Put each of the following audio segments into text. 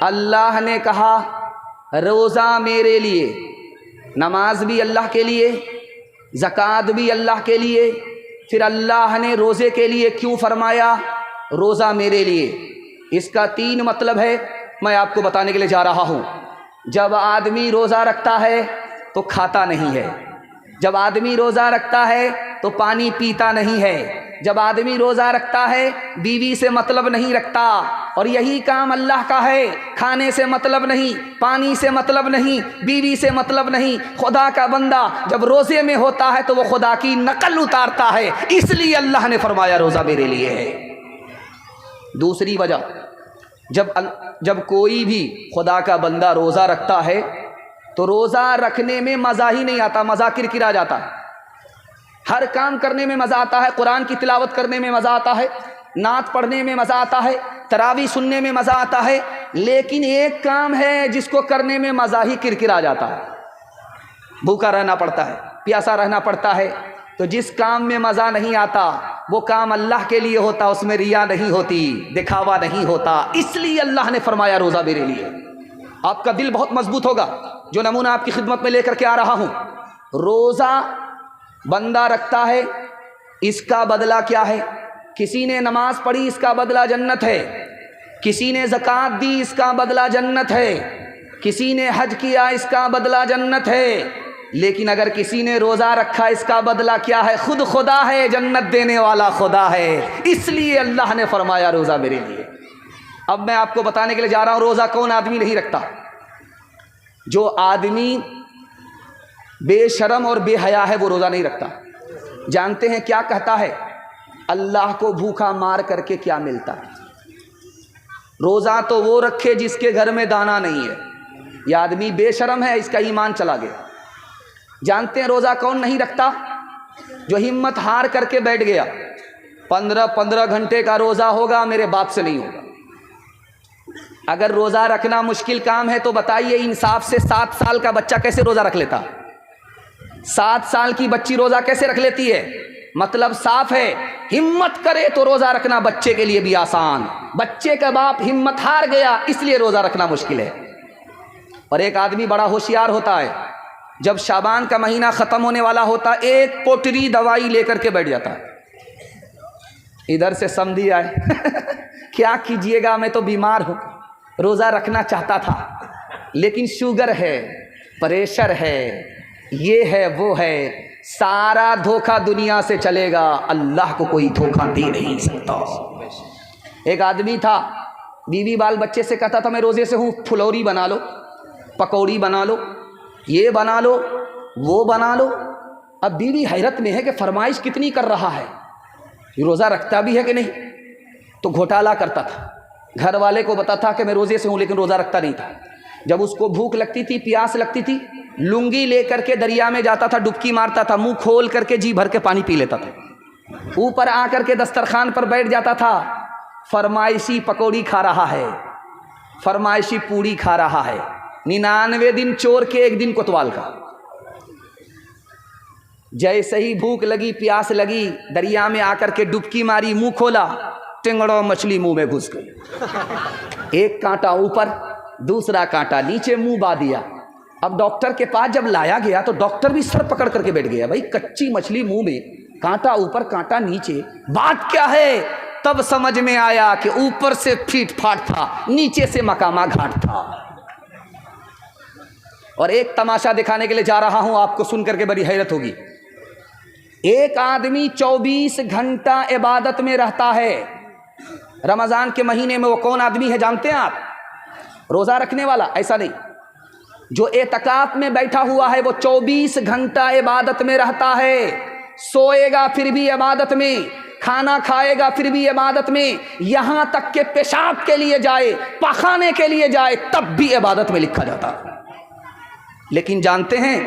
अल्लाह ने कहा रोज़ा मेरे लिए, नमाज भी अल्लाह के लिए, ज़कात भी अल्लाह के लिए। फिर अल्लाह ने रोज़े के लिए क्यों फरमाया रोज़ा मेरे लिए? इसका 3 मतलब है, मैं आपको बताने के लिए जा रहा हूँ। जब आदमी रोज़ा रखता है तो खाता नहीं है, जब आदमी रोज़ा रखता है तो पानी पीता नहीं है, जब आदमी रोज़ा रखता है बीवी से मतलब नहीं रखता। और यही काम अल्लाह का है, खाने से मतलब नहीं, पानी से मतलब नहीं, बीवी से मतलब नहीं। खुदा का बंदा जब रोज़े में होता है तो वो खुदा की नकल उतारता है, इसलिए अल्लाह ने फरमाया रोज़ा मेरे लिए है। दूसरी वजह, जब कोई भी खुदा का बंदा रोज़ा रखता है तो रोज़ा रखने में मज़ा ही नहीं आता, मज़ा किरकिरा जाता है। हर काम करने में मज़ा आता है, कुरान की तिलावत करने में मज़ा आता है, नात पढ़ने में मज़ा आता है, तरावी सुनने में मज़ा आता है। लेकिन एक काम है जिसको करने में मज़ा ही किरकिरा जाता है, भूखा रहना पड़ता है, प्यासा रहना पड़ता है। तो जिस काम में मज़ा नहीं आता वो काम अल्लाह के लिए होता, उसमें रिया नहीं होती, दिखावा नहीं होता। इसलिए अल्लाह ने फरमाया रोज़ा मेरे लिए। आपका दिल बहुत मजबूत होगा, जो नमूना आपकी खिदमत में लेकर के आ रहा हूँ। रोज़ा बंदा रखता है, इसका बदला क्या है? किसी ने नमाज पढ़ी, इसका बदला जन्नत है। किसी ने ज़कात दी, इसका बदला जन्नत है। किसी ने हज किया, इसका बदला जन्नत है। लेकिन अगर किसी ने रोज़ा रखा, इसका बदला क्या है? खुद खुदा है, जन्नत देने वाला खुदा है। इसलिए अल्लाह ने फरमाया रोज़ा मेरे लिए। अब मैं आपको बताने के लिए जा रहा हूँ रोज़ा कौन आदमी नहीं रखता। जो आदमी बेशरम और बेहया है वो रोज़ा नहीं रखता। जानते हैं क्या कहता है? अल्लाह को भूखा मार करके क्या मिलता है? रोज़ा तो वो रखे जिसके घर में दाना नहीं है। ये आदमी बेशरम है, इसका ईमान चला गया। जानते हैं रोज़ा कौन नहीं रखता? जो हिम्मत हार करके बैठ गया, 15 घंटे का रोज़ा होगा, मेरे बाप से नहीं होगा। अगर रोज़ा रखना मुश्किल काम है तो बताइए इंसाफ से 7 साल का बच्चा कैसे रोज़ा रख लेता? 7 साल की बच्ची रोज़ा कैसे रख लेती है? मतलब साफ है, हिम्मत करे तो रोज़ा रखना बच्चे के लिए भी आसान। बच्चे का बाप हिम्मत हार गया, इसलिए रोज़ा रखना मुश्किल है। और एक आदमी बड़ा होशियार होता है, जब शाबान का महीना ख़त्म होने वाला होता, एक पोटरी दवाई लेकर के बैठ जाता है। इधर से समझी आए क्या कीजिएगा, मैं तो बीमार हूँ, रोज़ा रखना चाहता था लेकिन शुगर है, प्रेशर है, ये है वो है। सारा धोखा दुनिया से चलेगा, अल्लाह को कोई धोखा दे नहीं सकता। एक आदमी था, बीवी बाल बच्चे से कहता था मैं रोज़े से हूँ, फुलौरी बना लो, पकौड़ी बना लो, ये बना लो, वो बना लो। अब बीवी हैरत में है कि फरमाइश कितनी कर रहा है, ये रोज़ा रखता भी है कि नहीं। तो घोटाला करता था, घर वाले को बताता था कि मैं रोज़े से हूँ लेकिन रोज़ा रखता नहीं था। जब उसको भूख लगती थी, प्यास लगती थी, लुंगी लेकर के दरिया में जाता था, डुबकी मारता था, मुंह खोल करके जी भर के पानी पी लेता था। ऊपर आकर के दस्तरखान पर बैठ जाता था, फरमाइशी पकौड़ी खा रहा है, फरमाइशी पूड़ी खा रहा है। 99 दिन चोर के, 1 दिन कोतवाल का। जैसे ही भूख लगी, प्यास लगी, दरिया में आकर के डुबकी मारी, मुंह खोला, टिंगड़ो मछली मुंह में घुस गई। एक कांटा ऊपर, दूसरा कांटा नीचे, मुंह बा दिया। अब डॉक्टर के पास जब लाया गया तो डॉक्टर भी सर पकड़ करके बैठ गया, भाई कच्ची मछली मुंह में, कांटा ऊपर कांटा नीचे, बात क्या है? तब समझ में आया कि ऊपर से फीट फाट था, नीचे से मकामा घाट था। और एक तमाशा दिखाने के लिए जा रहा हूं, आपको सुन करके बड़ी हैरत होगी। एक आदमी 24 घंटा इबादत में रहता है रमज़ान के महीने में। वो कौन आदमी है जानते हैं आप? रोज़ा रखने वाला ऐसा नहीं, जो एतकाफ में बैठा हुआ है वो 24 घंटा इबादत में रहता है। सोएगा फिर भी इबादत में, खाना खाएगा फिर भी इबादत में, यहां तक के पेशाब के लिए जाए, पखाने के लिए जाए, तब भी इबादत में लिखा जाता है। लेकिन जानते हैं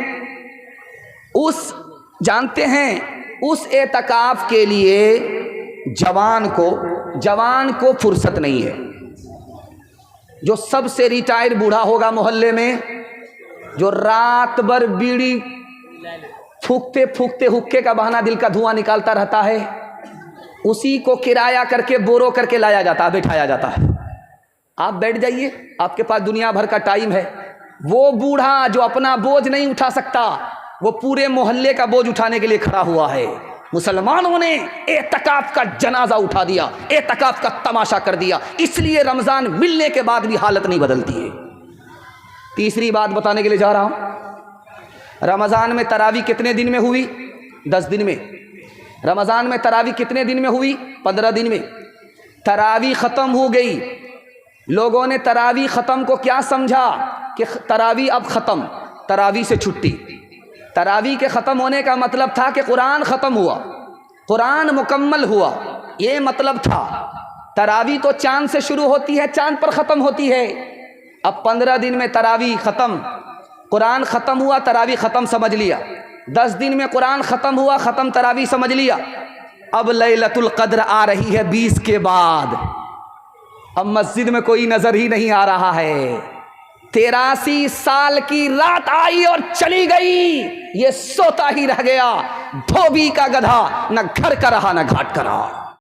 उस एतकाफ के लिए जवान को फुर्सत नहीं है। जो सबसे रिटायर्ड बूढ़ा होगा मोहल्ले में, जो रात भर बीड़ी फूकते फूकते हुक्के का बहाना दिल का धुआं निकालता रहता है, उसी को किराया करके बोरो करके लाया जाता है, बिठाया जाता है। आप बैठ जाइए, आपके पास दुनिया भर का टाइम है। वो बूढ़ा जो अपना बोझ नहीं उठा सकता, वो पूरे मोहल्ले का बोझ उठाने के लिए खड़ा हुआ है। मुसलमानों ने एतकाफ का जनाजा उठा दिया, एतकाफ का तमाशा कर दिया, इसलिए रमज़ान मिलने के बाद भी हालत नहीं बदलती है। तीसरी बात बताने के लिए जा रहा हूँ, रमज़ान में तरावी कितने दिन में हुई? 10 दिन में। रमज़ान में तरावी कितने दिन में हुई? 15 दिन में। तरावी ख़त्म हो गई, लोगों ने तरावी ख़त्म को क्या समझा कि तरावी अब ख़त्म, तरावी से छुट्टी। तरावी के ख़त्म होने का मतलब था कि कुरान ख़त्म हुआ, कुरान मुकम्मल हुआ, ये मतलब था। तरावी तो चाँद से शुरू होती है, चाँद पर ख़त्म होती है। अब 15 दिन में तरावी ख़त्म, कुरान ख़त्म हुआ, तरावी ख़त्म समझ लिया। 10 दिन में कुरान ख़त्म हुआ, ख़त्म तरावी समझ लिया। अब लैलतुल क़द्र आ रही है 20 के बाद। अब मस्जिद में कोई नज़र ही नहीं आ रहा है। 83 साल की रात आई और चली गई, ये सोता ही रह गया। धोबी का गधा, न घर का रहा न घाट का रहा।